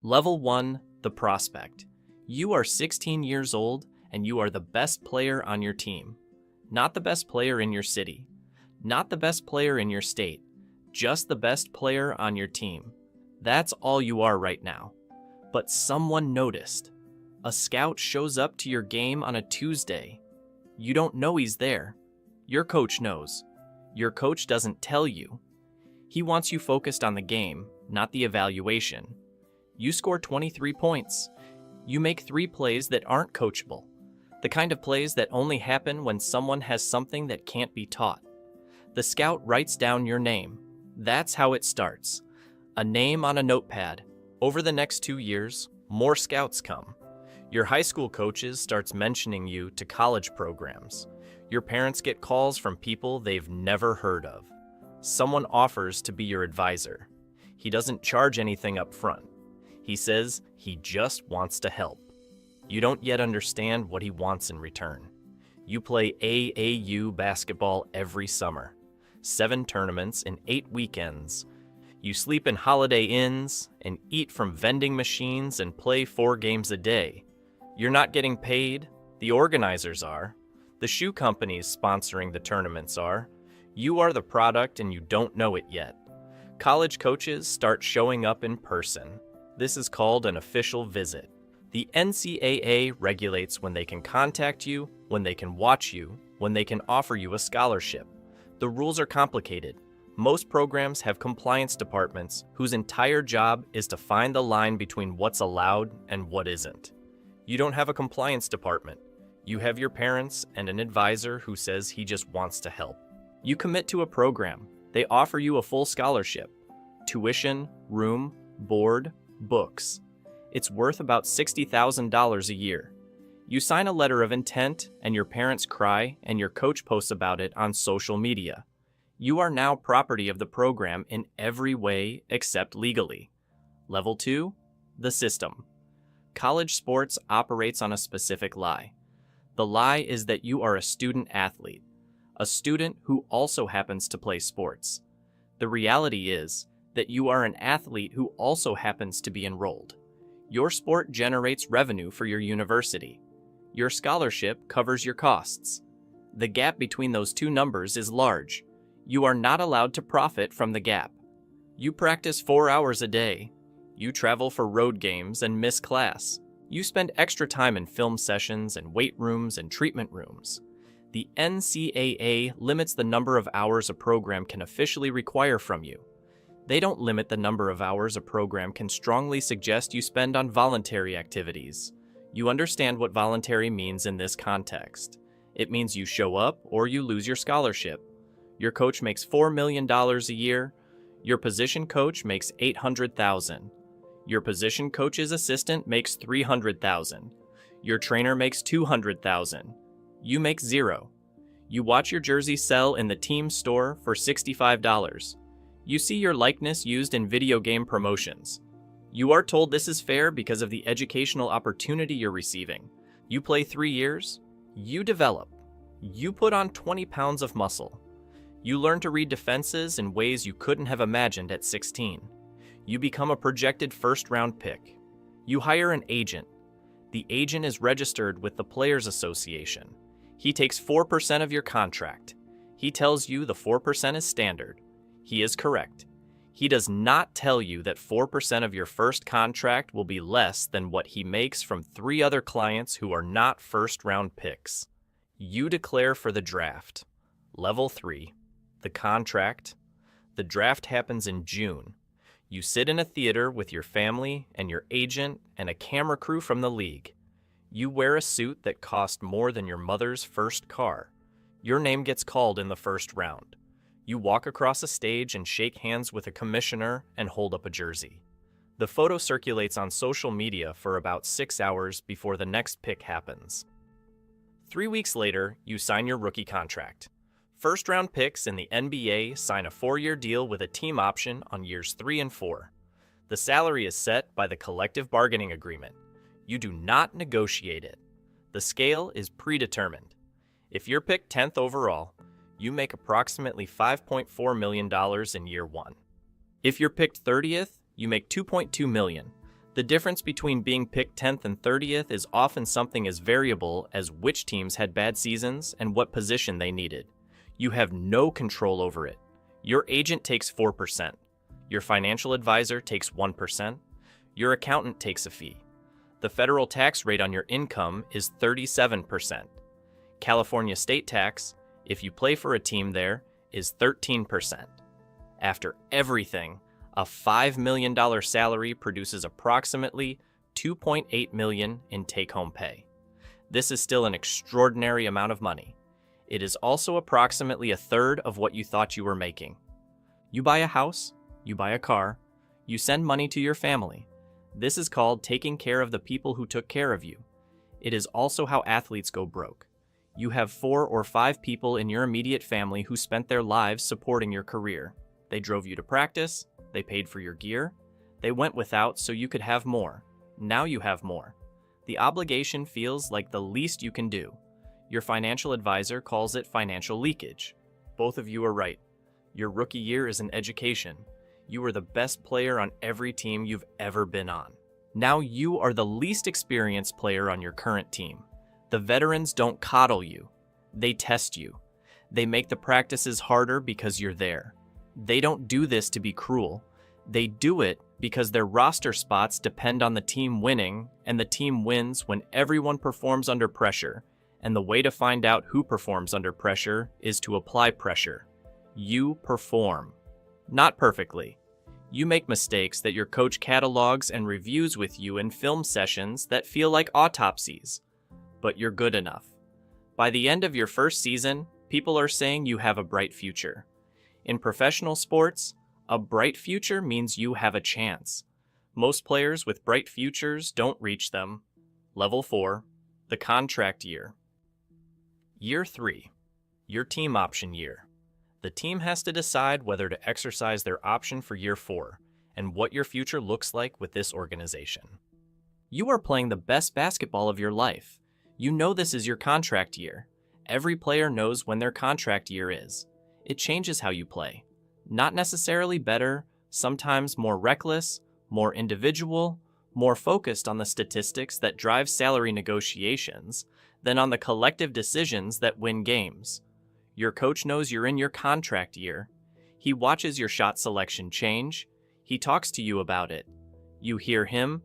Level 1, the prospect. You are 16 years old and you are the best player on your team. Not the best player in your city. Not the best player in your state. Just the best player on your team. That's all you are right now. But someone noticed. A scout shows up to your game on a Tuesday. You don't know he's there. Your coach knows. Your coach doesn't tell you. He wants you focused on the game, not the evaluation. You score 23 points. You make 3 plays that aren't coachable. The kind of plays that only happen when someone has something that can't be taught. The scout writes down your name. That's how it starts. A name on a notepad. Over the next 2 years, more scouts come. Your high school coaches starts mentioning you to college programs. Your parents get calls from people they've never heard of. Someone offers to be your advisor. He doesn't charge anything up front. He says he just wants to help. You don't yet understand what he wants in return. You play AAU basketball every summer. 7 tournaments in 8 weekends. You sleep in Holiday Inns and eat from vending machines and play 4 games a day. You're not getting paid. The organizers are. The shoe companies sponsoring the tournaments are. You are the product and you don't know it yet. College coaches start showing up in person. This is called an official visit. The NCAA regulates when they can contact you, when they can watch you, when they can offer you a scholarship. The rules are complicated. Most programs have compliance departments whose entire job is to find the line between what's allowed and what isn't. You don't have a compliance department. You have your parents and an advisor who says he just wants to help. You commit to a program. They offer you a full scholarship. Tuition, room, board, books. It's worth about $60,000 a year. You sign a letter of intent and your parents cry and your coach posts about it on social media. You are now property of the program in every way except legally. Level 2, the system. College sports operates on a specific lie. The lie is that you are a student athlete, a student who also happens to play sports. The reality is that you are an athlete who also happens to be enrolled. Your sport generates revenue for your university. Your scholarship covers your costs. The gap between those 2 numbers is large. You are not allowed to profit from the gap. You practice 4 hours a day. You travel for road games and miss class. You spend extra time in film sessions and weight rooms and treatment rooms. The NCAA limits the number of hours a program can officially require from you. They don't limit the number of hours a program can strongly suggest you spend on voluntary activities. You understand what voluntary means in this context. It means you show up or you lose your scholarship. Your coach makes $4 million a year. Your position coach makes $800,000. Your position coach's assistant makes $300,000. Your trainer makes $200,000. You make $0. You watch your jersey sell in the team store for $65. You see your likeness used in video game promotions. You are told this is fair because of the educational opportunity you're receiving. You play 3 years. You develop. You put on 20 pounds of muscle. You learn to read defenses in ways you couldn't have imagined at 16. You become a projected first-round pick. You hire an agent. The agent is registered with the Players Association. He takes 4% of your contract. He tells you the 4% is standard. He is correct. He does not tell you that 4% of your first contract will be less than what he makes from 3 other clients who are not first-round picks. You declare for the draft. Level 3, the contract. The draft happens in June. You sit in a theater with your family and your agent and a camera crew from the league. You wear a suit that cost more than your mother's first car. Your name gets called in the first round. You walk across a stage and shake hands with a commissioner and hold up a jersey. The photo circulates on social media for about 6 hours before the next pick happens. 3 weeks later, you sign your rookie contract. First-round picks in the NBA sign a 4-year deal with a team option on years 3 and 4. The salary is set by the collective bargaining agreement. You do not negotiate it. The scale is predetermined. If you're picked 10th overall, you make approximately $5.4 million in year 1. If you're picked 30th, you make $2.2 million. The difference between being picked 10th and 30th is often something as variable as which teams had bad seasons and what position they needed. You have no control over it. Your agent takes 4%. Your financial advisor takes 1%. Your accountant takes a fee. The federal tax rate on your income is 37%. California state tax, if you play for a team there, is 13%. After everything, a $5 million salary produces approximately $2.8 million in take-home pay. This is still an extraordinary amount of money. It is also approximately a third of what you thought you were making. You buy a house, you buy a car, you send money to your family. This is called taking care of the people who took care of you. It is also how athletes go broke. You have 4 or 5 people in your immediate family who spent their lives supporting your career. They drove you to practice, they paid for your gear, they went without so you could have more. Now you have more. The obligation feels like the least you can do. Your financial advisor calls it financial leakage. Both of you are right. Your rookie year is an education. You were the best player on every team you've ever been on. Now you are the least experienced player on your current team. The veterans don't coddle you. They test you. They make the practices harder because you're there. They don't do this to be cruel. They do it because their roster spots depend on the team winning, and the team wins when everyone performs under pressure. And the way to find out who performs under pressure is to apply pressure. You perform. Not perfectly. You make mistakes that your coach catalogs and reviews with you in film sessions that feel like autopsies. But you're good enough. By the end of your first season, people are saying you have a bright future. In professional sports, a bright future means you have a chance. Most players with bright futures don't reach them. Level 4, the contract year. Year 3, your team option year. The team has to decide whether to exercise their option for year 4 and what your future looks like with this organization. You are playing the best basketball of your life. You know this is your contract year. Every player knows when their contract year is. It changes how you play. Not necessarily better, sometimes more reckless, more individual, more focused on the statistics that drive salary negotiations than on the collective decisions that win games. Your coach knows you're in your contract year. He watches your shot selection change. He talks to you about it. You hear him.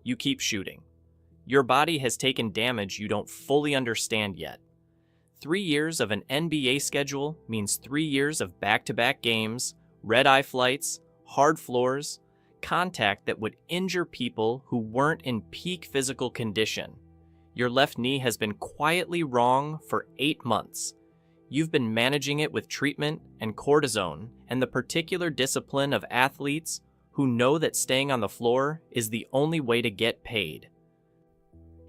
You keep shooting. Your body has taken damage you don't fully understand yet. 3 years of an NBA schedule means 3 years of back-to-back games, red-eye flights, hard floors, contact that would injure people who weren't in peak physical condition. Your left knee has been quietly wrong for 8 months. You've been managing it with treatment and cortisone and the particular discipline of athletes who know that staying on the floor is the only way to get paid.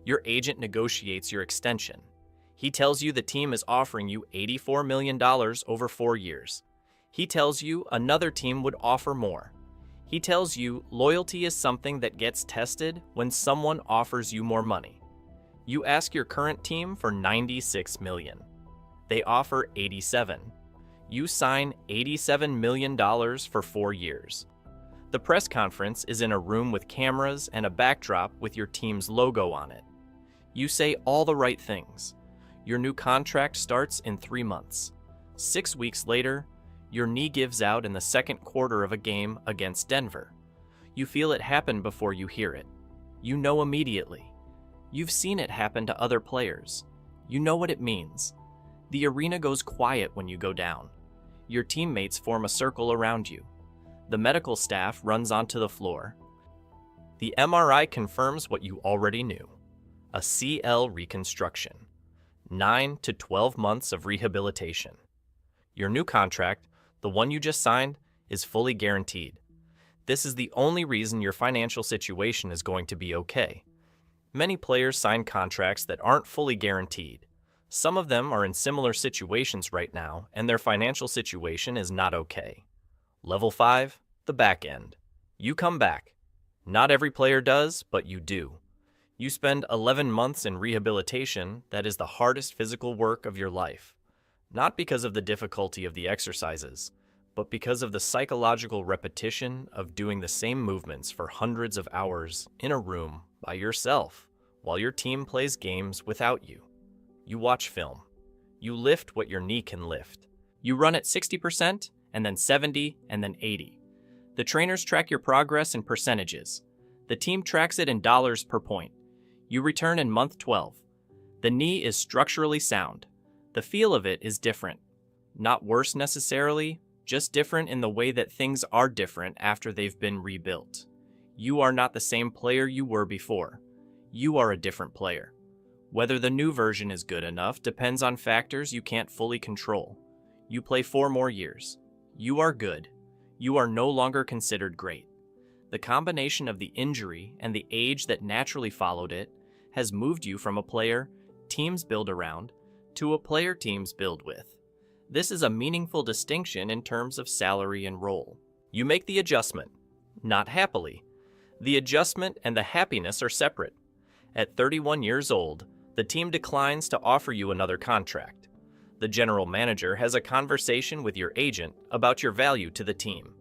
Your agent negotiates your extension. He tells you the team is offering you $84 million over 4 years. He tells you another team would offer more. He tells you loyalty is something that gets tested when someone offers you more money. You ask your current team for $96 million. They offer $87. You sign $87 million for 4 years. The press conference is in a room with cameras and a backdrop with your team's logo on it. You say all the right things. Your new contract starts in 3 months. 6 weeks later, your knee gives out in the second quarter of a game against Denver. You feel it happen before you hear it. You know immediately. You've seen it happen to other players. You know what it means. The arena goes quiet when you go down. Your teammates form a circle around you. The medical staff runs onto the floor. The MRI confirms what you already knew. A CL reconstruction. 9 to 12 months of rehabilitation. Your new contract, the one you just signed, is fully guaranteed. This is the only reason your financial situation is going to be okay. Many players sign contracts that aren't fully guaranteed. Some of them are in similar situations right now, and their financial situation is not okay. Level 5, the back end. You come back. Not every player does, but you do. You spend 11 months in rehabilitation that is the hardest physical work of your life. Not because of the difficulty of the exercises, but because of the psychological repetition of doing the same movements for hundreds of hours in a room by yourself while your team plays games without you. You watch film. You lift what your knee can lift. You run at 60% and then 70 and then 80. The trainers track your progress in percentages. The team tracks it in dollars per point. You return in month 12. The knee is structurally sound. The feel of it is different. Not worse necessarily, just different in the way that things are different after they've been rebuilt. You are not the same player you were before. You are a different player. Whether the new version is good enough depends on factors you can't fully control. You play 4 more years. You are good. You are no longer considered great. The combination of the injury and the age that naturally followed it has moved you from a player teams build around to a player teams build with. This is a meaningful distinction in terms of salary and role. You make the adjustment, not happily. The adjustment and the happiness are separate. At 31 years old, the team declines to offer you another contract. The general manager has a conversation with your agent about your value to the team.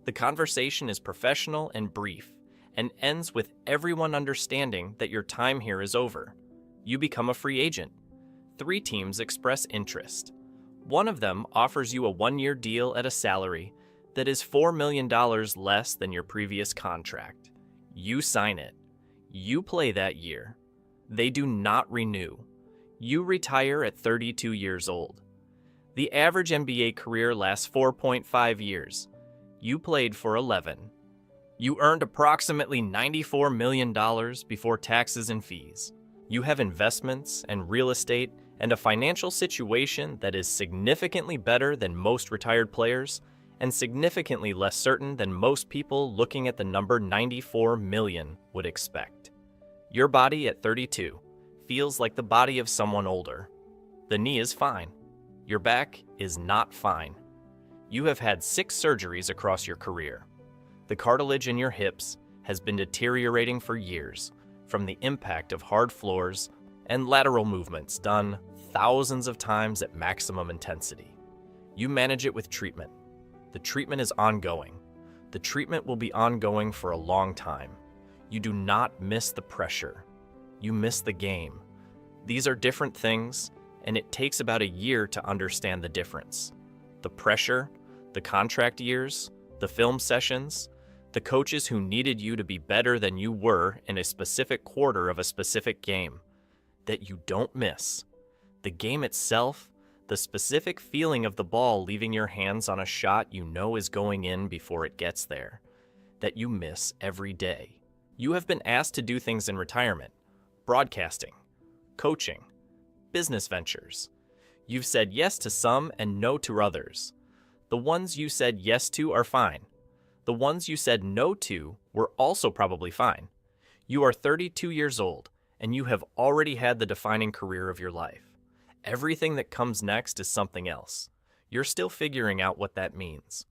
The conversation is professional and brief, and ends with everyone understanding that your time here is over. You become a free agent. 3 teams express interest. One of them offers you a 1-year deal at a salary that is $4 million less than your previous contract. You sign it. You play that year. They do not renew. You retire at 32 years old. The average NBA career lasts 4.5 years. You played for 11. You earned approximately $94 million before taxes and fees. You have investments and real estate and a financial situation that is significantly better than most retired players and significantly less certain than most people looking at the number 94 million would expect. Your body at 32 feels like the body of someone older. The knee is fine. Your back is not fine. You have had 6 surgeries across your career. The cartilage in your hips has been deteriorating for years from the impact of hard floors and lateral movements done thousands of times at maximum intensity. You manage it with treatment. The treatment is ongoing. The treatment will be ongoing for a long time. You do not miss the pressure. You miss the game. These are different things, and it takes about a year to understand the difference. The pressure, the contract years, the film sessions, the coaches who needed you to be better than you were in a specific quarter of a specific game that you don't miss. The game itself, the specific feeling of the ball leaving your hands on a shot you know is going in before it gets there, that you miss every day. You have been asked to do things in retirement, broadcasting, coaching, business ventures. You've said yes to some and no to others. The ones you said yes to are fine. The ones you said no to were also probably fine. You are 32 years old, and you have already had the defining career of your life. Everything that comes next is something else. You're still figuring out what that means.